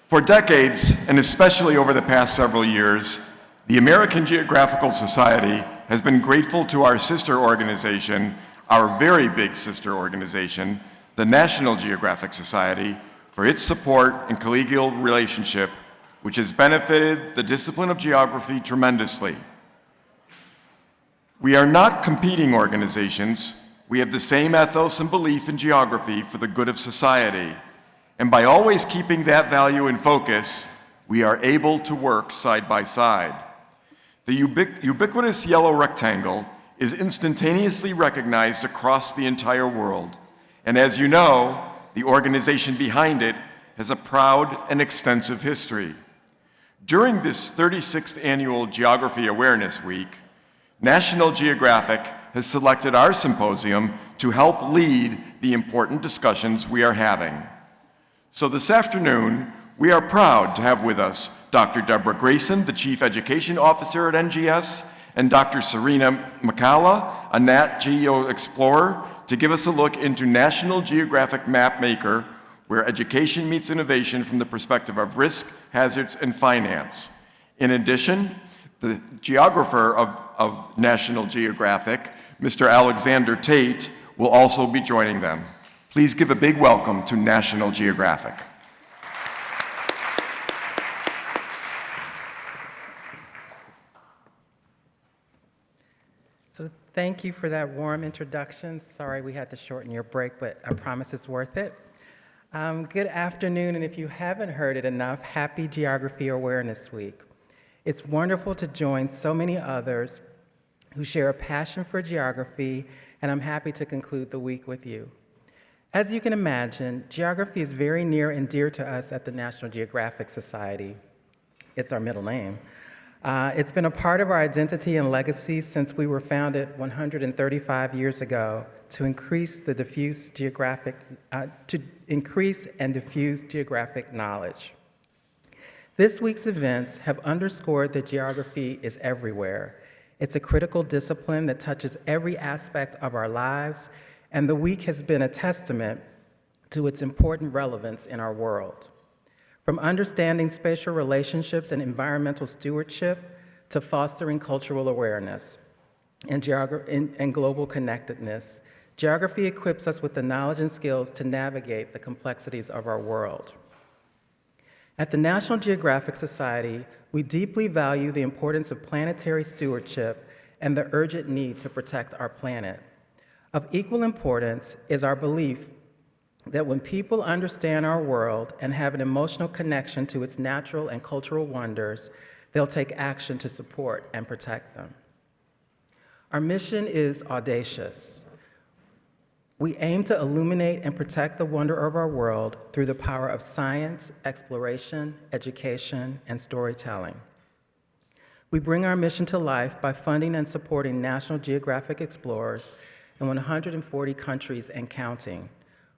For decades, and especially over the past several years, the American Geographical Society has been grateful to our sister organization, our very big sister organization, the National Geographic Society, for its support and collegial relationship, which has benefited the discipline of geography tremendously. We are not competing organizations. We have the same ethos and belief in geography for the good of society. And by always keeping that value in focus, we are able to work side by side. The ubiquitous yellow rectangle is instantaneously recognized across the entire world. And as you know, the organization behind it has a proud and extensive history. During this 36th annual Geography Awareness Week, National Geographic has selected our symposium to help lead the important discussions we are having. So this afternoon, we are proud to have with us Dr. Deborah Grayson, the Chief Education Officer at NGS, and Dr. Serena McCalla, a Nat Geo explorer, to give us a look into National Geographic Mapmaker, where education meets innovation from the perspective of risk, hazards, and finance. In addition, the geographer of National Geographic, Mr. Alexander Tait, will also be joining them. Please give a big welcome to National Geographic. So thank you for that warm introduction. Sorry we had to shorten your break, but I promise it's worth it. Good afternoon, and if you haven't heard it enough, happy Geography Awareness Week. It's wonderful to join so many others who share a passion for geography, and I'm happy to conclude the week with you. As you can imagine, geography is very near and dear to us at the National Geographic Society. It's our middle name. It's been a part of our identity and legacy since we were founded 135 years ago to increase and diffuse geographic knowledge. This week's events have underscored that geography is everywhere. It's a critical discipline that touches every aspect of our lives, and the week has been a testament to its important relevance in our world. From understanding spatial relationships and environmental stewardship to fostering cultural awareness and global connectedness, geography equips us with the knowledge and skills to navigate the complexities of our world. At the National Geographic Society, we deeply value the importance of planetary stewardship and the urgent need to protect our planet. Of equal importance is our belief that when people understand our world and have an emotional connection to its natural and cultural wonders, they'll take action to support and protect them. Our mission is audacious. We aim to illuminate and protect the wonder of our world through the power of science, exploration, education, and storytelling. We bring our mission to life by funding and supporting National Geographic explorers in 140 countries and counting,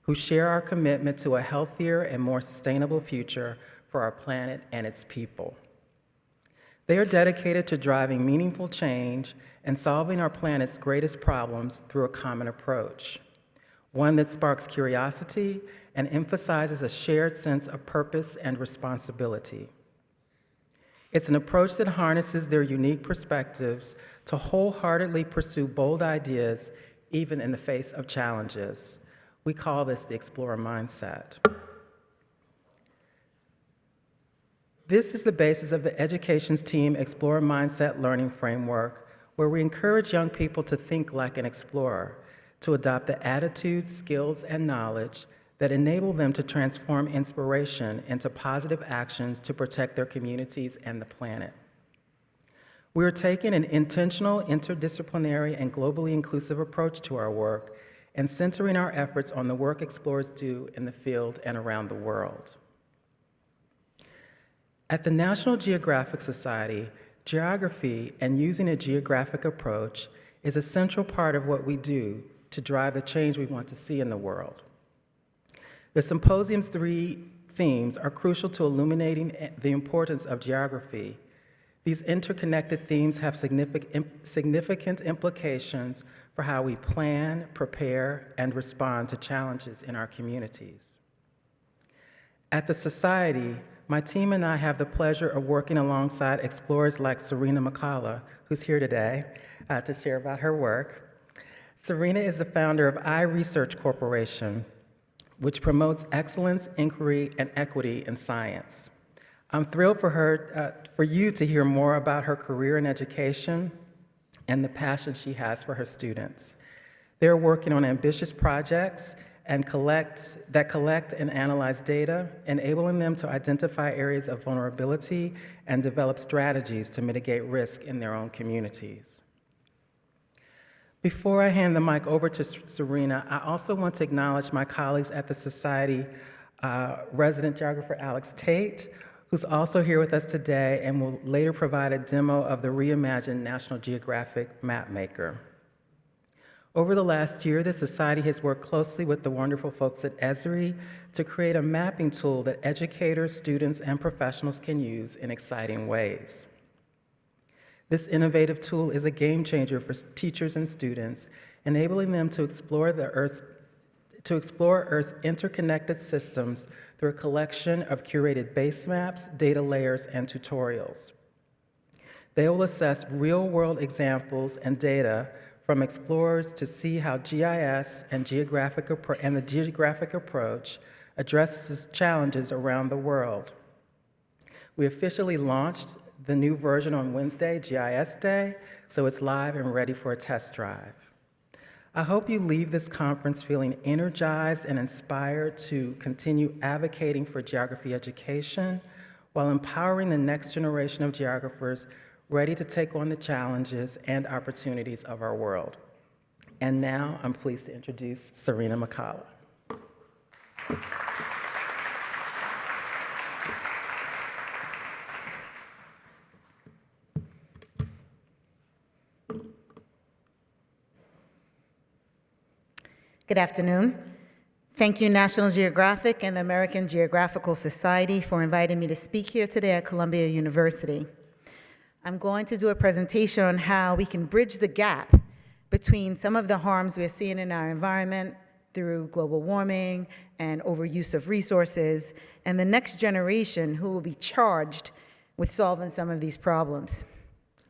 who share our commitment to a healthier and more sustainable future for our planet and its people. They are dedicated to driving meaningful change and solving our planet's greatest problems through a common approach, one that sparks curiosity and emphasizes a shared sense of purpose and responsibility. It's an approach that harnesses their unique perspectives to wholeheartedly pursue bold ideas, even in the face of challenges. We call this the explorer mindset. This is the basis of the Education's Team Explorer Mindset Learning Framework, where we encourage young people to think like an explorer, to adopt the attitudes, skills, and knowledge that enable them to transform inspiration into positive actions to protect their communities and the planet. We are taking an intentional, interdisciplinary, and globally inclusive approach to our work and centering our efforts on the work explorers do in the field and around the world. At the National Geographic Society, geography and using a geographic approach is a central part of what we do to drive the change we want to see in the world. The symposium's 3 themes are crucial to illuminating the importance of geography. These interconnected themes have significant implications for how we plan, prepare, and respond to challenges in our communities. At the Society, my team and I have the pleasure of working alongside explorers like Serena McCalla, who's here today to share about her work. Serena is the founder of iResearch Corporation, which promotes excellence, inquiry, and equity in science. I'm thrilled for you to hear more about her career in education and the passion she has for her students. They're working on ambitious projects that collect and analyze data, enabling them to identify areas of vulnerability and develop strategies to mitigate risk in their own communities. Before I hand the mic over to Serena, I also want to acknowledge my colleagues at the Society, resident geographer Alex Tait, who's also here with us today and will later provide a demo of the reimagined National Geographic Mapmaker. Over the last year, the Society has worked closely with the wonderful folks at Esri to create a mapping tool that educators, students, and professionals can use in exciting ways. This innovative tool is a game changer for teachers and students, enabling them to explore Earth's interconnected systems through a collection of curated base maps, data layers, and tutorials. They will assess real-world examples and data from explorers to see how GIS and the geographic approach addresses challenges around the world. We officially launched the new version on Wednesday, GIS Day, so it's live and ready for a test drive. I hope you leave this conference feeling energized and inspired to continue advocating for geography education while empowering the next generation of geographers ready to take on the challenges and opportunities of our world. And now I'm pleased to introduce Serena McCalla. Good afternoon. Thank you, National Geographic and the American Geographical Society, for inviting me to speak here today at Columbia University. I'm going to do a presentation on how we can bridge the gap between some of the harms we're seeing in our environment through global warming and overuse of resources, and the next generation who will be charged with solving some of these problems.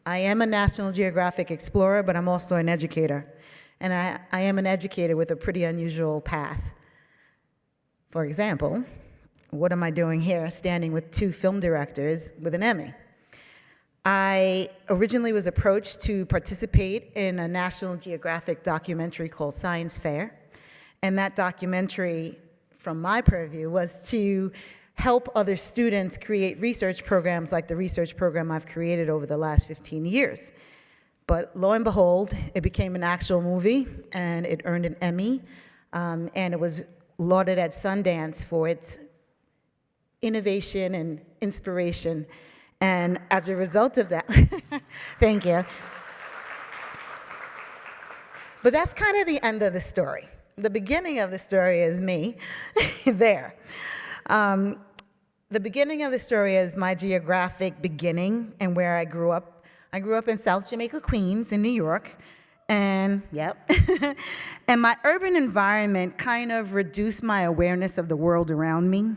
I am a National Geographic explorer, but I'm also an educator. And I am an educator with a pretty unusual path. For example, what am I doing here standing with two film directors with an Emmy? I originally was approached to participate in a National Geographic documentary called Science Fair. And that documentary, from my purview, was to help other students create research programs like the research program I've created over the last 15 years. But lo and behold, it became an actual movie, and it earned an Emmy, and it was lauded at Sundance for its innovation and inspiration. And as a result of that, thank you. But that's kind of the end of the story. The beginning of the story is me there. The beginning of the story is my geographic beginning and where I grew up. I grew up in South Jamaica, Queens, in New York, and and my urban environment kind of reduced my awareness of the world around me.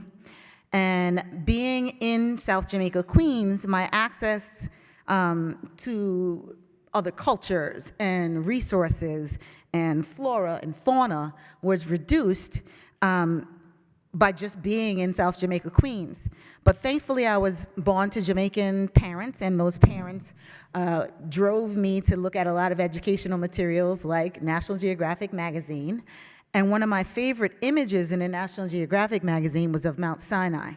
And being in South Jamaica, Queens, my access to other cultures and resources and flora and fauna was reduced by just being in South Jamaica, Queens. But thankfully, I was born to Jamaican parents, and those parents drove me to look at a lot of educational materials like National Geographic magazine. And one of my favorite images in a National Geographic magazine was of Mount Sinai.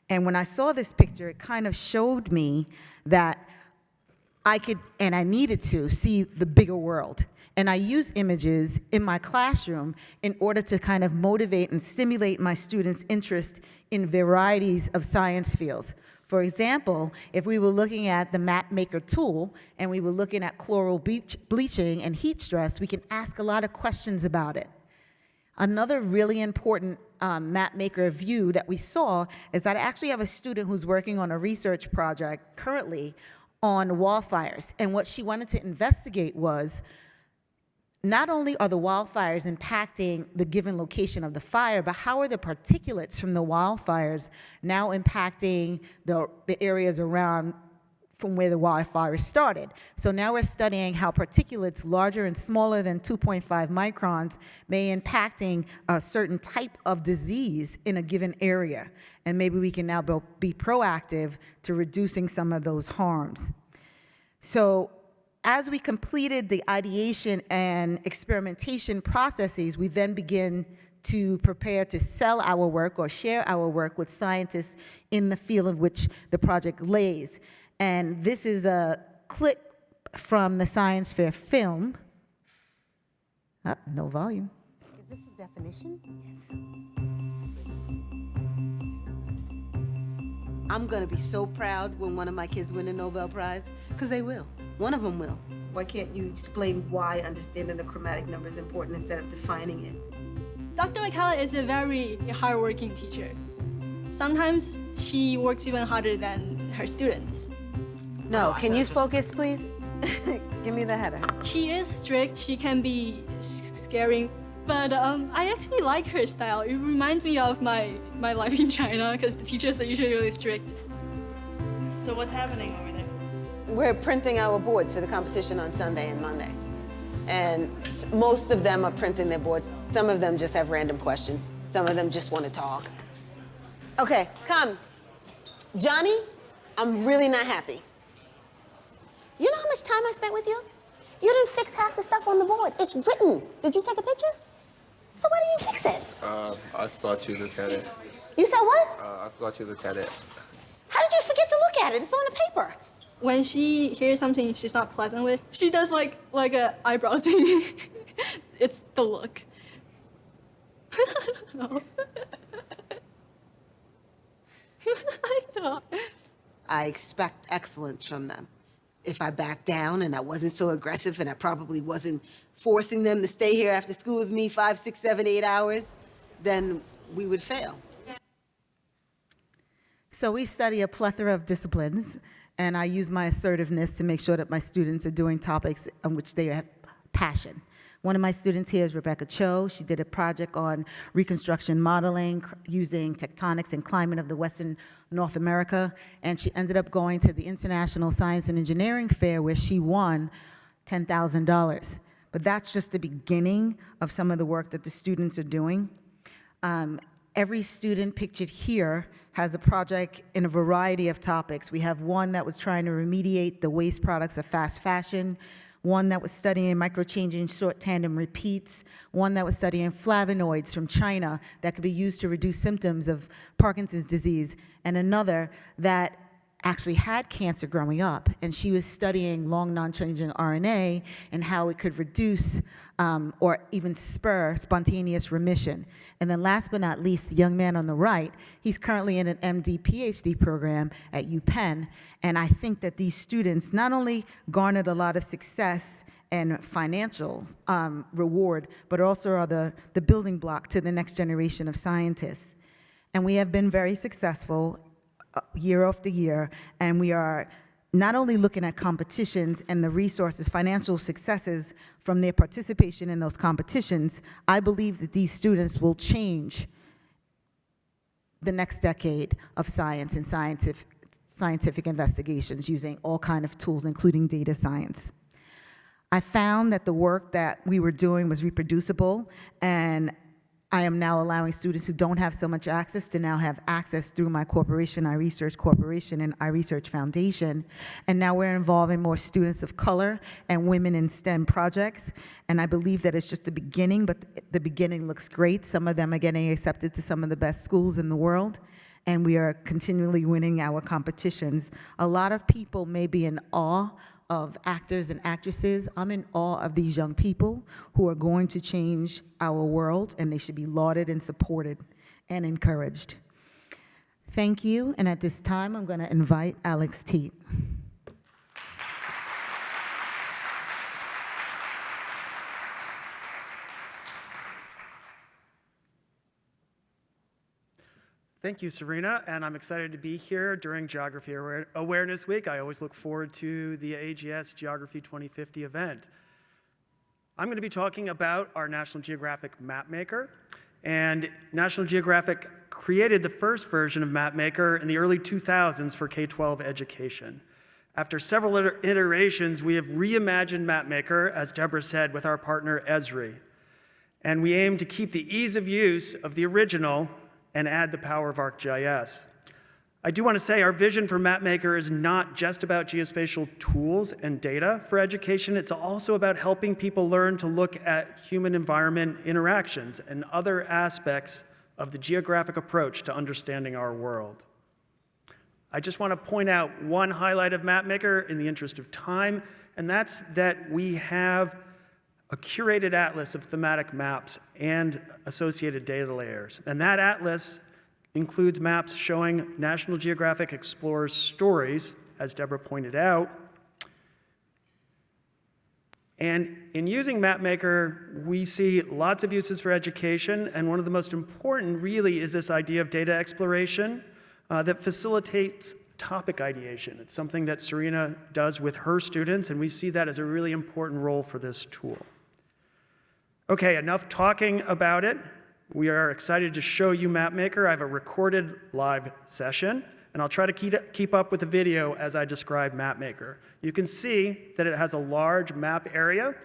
And when I saw this picture, it kind of showed me that I could, and I needed to, see the bigger world. And I use images in my classroom in order to kind of motivate and stimulate my students' interest in varieties of science fields. For example, if we were looking at the Mapmaker tool and we were looking at chloral bleaching and heat stress, we can ask a lot of questions about it. Another really important Mapmaker view that we saw is that I actually have a student who's working on a research project currently on wildfires. And what she wanted to investigate was not only are the wildfires impacting the given location of the fire, but how are the particulates from the wildfires now impacting the areas around from where the wildfire started. So now we're studying how particulates larger and smaller than 2.5 microns may impacting a certain type of disease in a given area. And maybe we can now be proactive to reducing some of those harms. So as we completed the ideation and experimentation processes, we then begin to prepare to sell our work or share our work with scientists in the field of which the project lays. And this is a clip from the Science Fair film. No volume. Is this a definition? Yes. I'm gonna be so proud when one of my kids win a Nobel Prize, because they will. One of them will. Why can't you explain why understanding the chromatic number is important instead of defining it? Dr. McCalla is a very hardworking teacher. Sometimes she works even harder than her students. No, can you focus, please? Give me the header. She is strict, she can be scaring, but I actually like her style. It reminds me of my life in China, because the teachers are usually really strict. So what's happening over there? We're printing our boards for the competition on Sunday and Monday. And most of them are printing their boards. Some of them just have random questions. Some of them just want to talk. Okay, come. Johnny, I'm really not happy. You know how much time I spent with you? You didn't fix half the stuff on the board. It's written. Did you take a picture? So why didn't you fix it? I forgot to look at it. You said what? I forgot to look at it. How did you forget to look at it? It's on the paper. When she hears something she's not pleasant with, she does like a eyebrow thing. It's the look. I don't know. I know. I expect excellence from them. If I backed down and I wasn't so aggressive and I probably wasn't forcing them to stay here after school with me 5, 6, 7, 8 hours, then we would fail. So we study a plethora of disciplines, and I use my assertiveness to make sure that my students are doing topics on which they have passion. One of my students here is Rebecca Cho. She did a project on reconstruction modeling using tectonics and climate of the Western North America, and she ended up going to the International Science and Engineering Fair where she won $10,000. But that's just the beginning of some of the work that the students are doing. Every student pictured here has a project in a variety of topics. We have one that was trying to remediate the waste products of fast fashion, one that was studying microchanging short tandem repeats, one that was studying flavonoids from China that could be used to reduce symptoms of Parkinson's disease, and another that actually had cancer growing up, and she was studying long non-changing RNA and how it could reduce or even spur spontaneous remission. And then last but not least, the young man on the right, he's currently in an MD PhD program at UPenn, and I think that these students not only garnered a lot of success and financial reward, but also are the building block to the next generation of scientists. And we have been very successful year after year, and we are not only looking at competitions and the resources, financial successes from their participation in those competitions. I believe that these students will change the next decade of science and scientific investigations using all kinds of tools, including data science. I found that the work that we were doing was reproducible, and I am now allowing students who don't have so much access to now have access through my corporation, iResearch Corporation and iResearch Foundation. And now we're involving more students of color and women in STEM projects. And I believe that it's just the beginning, but the beginning looks great. Some of them are getting accepted to some of the best schools in the world. And we are continually winning our competitions. A lot of people may be in awe of actors and actresses. I'm in awe of these young people who are going to change our world, and they should be lauded and supported and encouraged. Thank you, and at this time, I'm going to invite Alex Tait. Thank you, Serena, and I'm excited to be here during Geography Awareness Week. I always look forward to the AGS Geography 2050 event. I'm going to be talking about our National Geographic Mapmaker. And National Geographic created the first version of Mapmaker in the early 2000s for K-12 education. After several iterations, we have reimagined Mapmaker, as Deborah said, with our partner Esri. And we aim to keep the ease of use of the original and add the power of ArcGIS. I do want to say our vision for Mapmaker is not just about geospatial tools and data for education. It's also about helping people learn to look at human-environment interactions and other aspects of the geographic approach to understanding our world. I just want to point out one highlight of Mapmaker in the interest of time, and that's that we have a curated atlas of thematic maps and associated data layers. And that atlas includes maps showing National Geographic Explorer's stories, as Deborah pointed out. And in using Mapmaker, we see lots of uses for education, and one of the most important really is this idea of data exploration that facilitates topic ideation. It's something that Serena does with her students, and we see that as a really important role for this tool. Okay, enough talking about it. We are excited to show you Mapmaker. I have a recorded live session, and I'll try to keep up with the video as I describe Mapmaker. You can see that it has a large map area,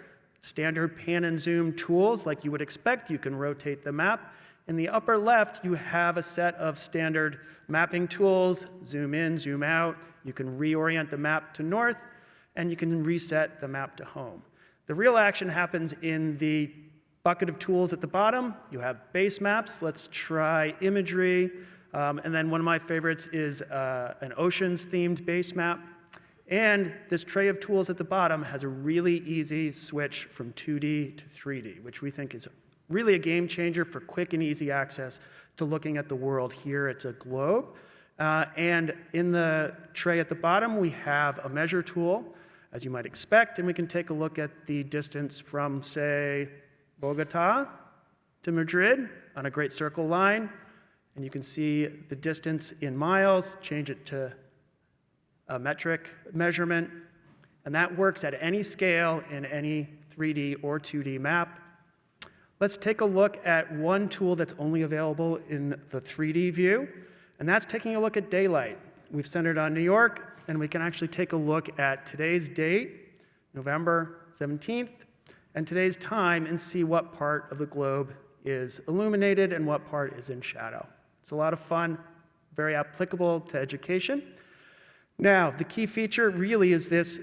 standard pan and zoom tools like you would expect. You can rotate the map. In the upper left, you have a set of standard mapping tools, zoom in, zoom out. You can reorient the map to north, and you can reset the map to home. The real action happens in the bucket of tools at the bottom. You have base maps. Let's try imagery. And then one of my favorites is an oceans-themed base map. And this tray of tools at the bottom has a really easy switch from 2D to 3D, which we think is really a game changer for quick and easy access to looking at the world. Here it's a globe. And in the tray at the bottom, we have a measure tool, as you might expect, and we can take a look at the distance from, say, Bogota to Madrid on a great circle line, and you can see the distance in miles, change it to a metric measurement, and that works at any scale in any 3D or 2D map. Let's take a look at one tool that's only available in the 3D view, and that's taking a look at daylight. We've centered on New York, and we can actually take a look at today's date, November 17th, and today's time, and see what part of the globe is illuminated and what part is in shadow. It's a lot of fun, very applicable to education. Now, the key feature really is this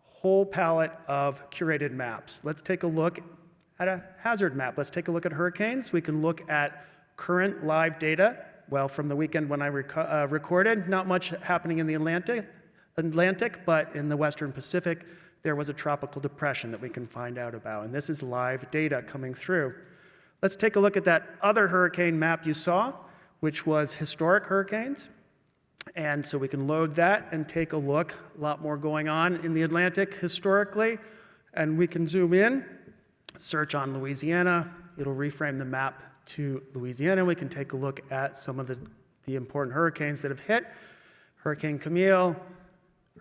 whole palette of curated maps. Let's take a look at a hazard map. Let's take a look at hurricanes. We can look at current live data. Well, from the weekend when I recorded, not much happening in the Atlantic, but in the Western Pacific, there was a tropical depression that we can find out about, and this is live data coming through. Let's take a look at that other hurricane map you saw, which was historic hurricanes. And so we can load that and take a look, a lot more going on in the Atlantic historically, and we can zoom in, search on Louisiana. It'll reframe the map to Louisiana. We can take a look at some of the important hurricanes that have hit. Hurricane Camille,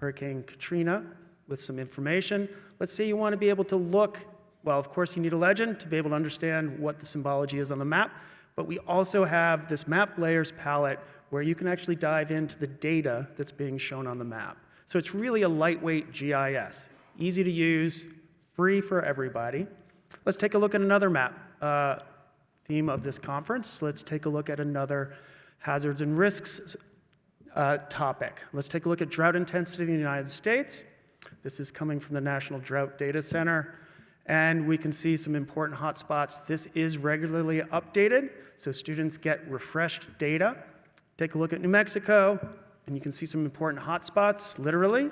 Hurricane Katrina, with some information. Let's say you want to be able to look, well, of course you need a legend to be able to understand what the symbology is on the map, but we also have this map layers palette where you can actually dive into the data that's being shown on the map. So it's really a lightweight GIS, easy to use, free for everybody. Let's take a look at another map, theme of this conference. Let's take a look at another hazards and risks topic. Let's take a look at drought intensity in the United States. This is coming from the National Drought Data Center, and we can see some important hotspots. This is regularly updated, so students get refreshed data. Take a look at New Mexico, and you can see some important hotspots, literally.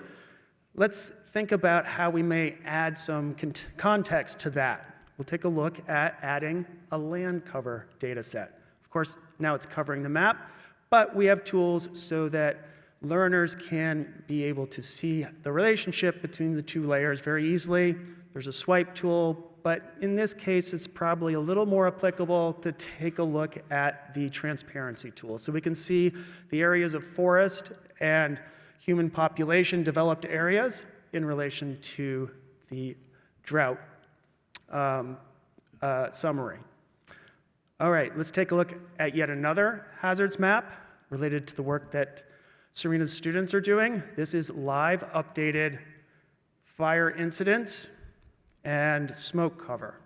Let's think about how we may add some context to that. We'll take a look at adding a land cover data set. Of course, now it's covering the map, but we have tools so that learners can be able to see the relationship between the two layers very easily. There's a swipe tool, but in this case, it's probably a little more applicable to take a look at the transparency tool. So we can see the areas of forest and human population developed areas in relation to the drought summary. All right, let's take a look at yet another hazards map related to the work that Serena's students are doing. This is live updated fire incidents and smoke cover.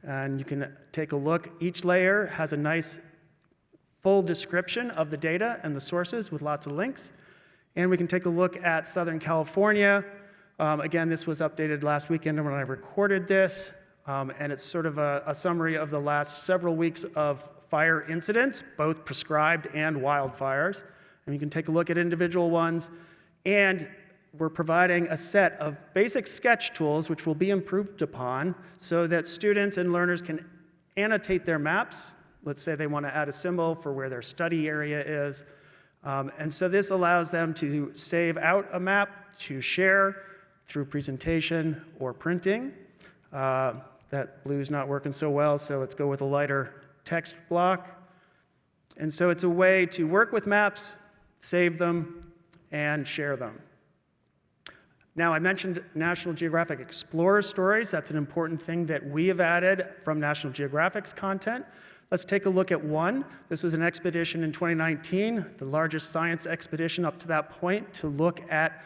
And you can take a look. Each layer has a nice full description of the data and the sources with lots of links. And we can take a look at Southern California. Again, this was updated last weekend when I recorded this. And it's sort of a summary of the last several weeks of fire incidents, both prescribed and wildfires. And you can take a look at individual ones. And we're providing a set of basic sketch tools which will be improved upon so that students and learners can annotate their maps. Let's say they want to add a symbol for where their study area is. And so this allows them to save out a map to share through presentation or printing. That blue's not working so well, so let's go with a lighter text block. And so it's a way to work with maps, save them, and share them. Now, I mentioned National Geographic Explorer Stories. That's an important thing that we have added from National Geographic's content. Let's take a look at one. This was an expedition in 2019, the largest science expedition up to that point, to look at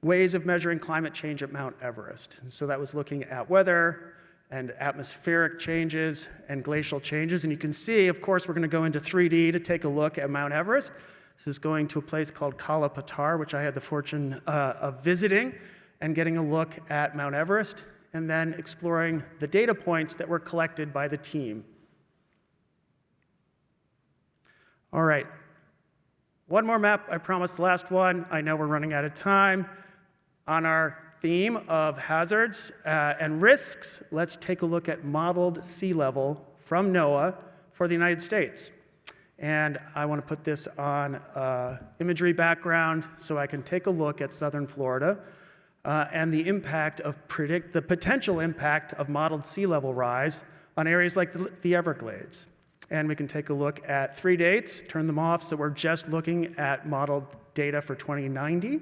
ways of measuring climate change at Mount Everest. And so that was looking at weather and atmospheric changes and glacial changes. And you can see, of course, we're going to go into 3D to take a look at Mount Everest. This is going to a place called Kala Patthar, which I had the fortune of visiting and getting a look at Mount Everest, and then exploring the data points that were collected by the team. All right, one more map, I promised the last one. I know we're running out of time. On our theme of hazards and risks, let's take a look at modeled sea level from NOAA for the United States. And I want to put this on imagery background so I can take a look at southern Florida and the impact of the potential impact of modeled sea level rise on areas like the Everglades. And we can take a look at 3 dates, turn them off, so we're just looking at modeled data for 2090.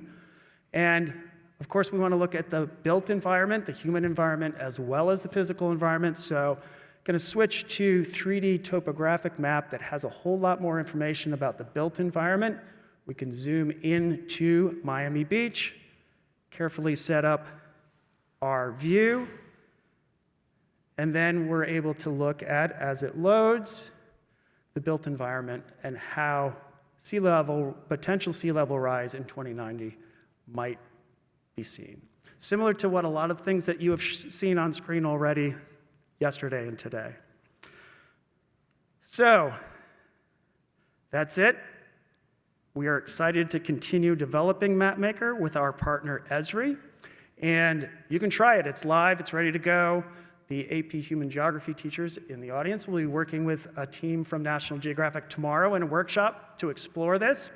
And of course, we want to look at the built environment, the human environment, as well as the physical environment. So I'm going to switch to 3D topographic map that has a whole lot more information about the built environment. We can zoom in to Miami Beach, carefully set up our view, and then we're able to look at, as it loads, the built environment and how potential sea level rise in 2090 might be seen. Similar to what a lot of things that you have seen on screen already yesterday and today. So, that's it. We are excited to continue developing Mapmaker with our partner Esri. And you can try it. It's live. It's ready to go. The AP Human Geography teachers in the audience will be working with a team from National Geographic tomorrow in a workshop to explore this.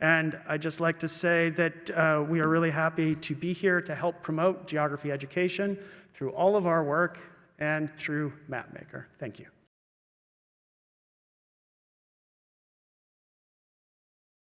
And I'd just like to say that we are really happy to be here to help promote geography education through all of our work and through Mapmaker. Thank you.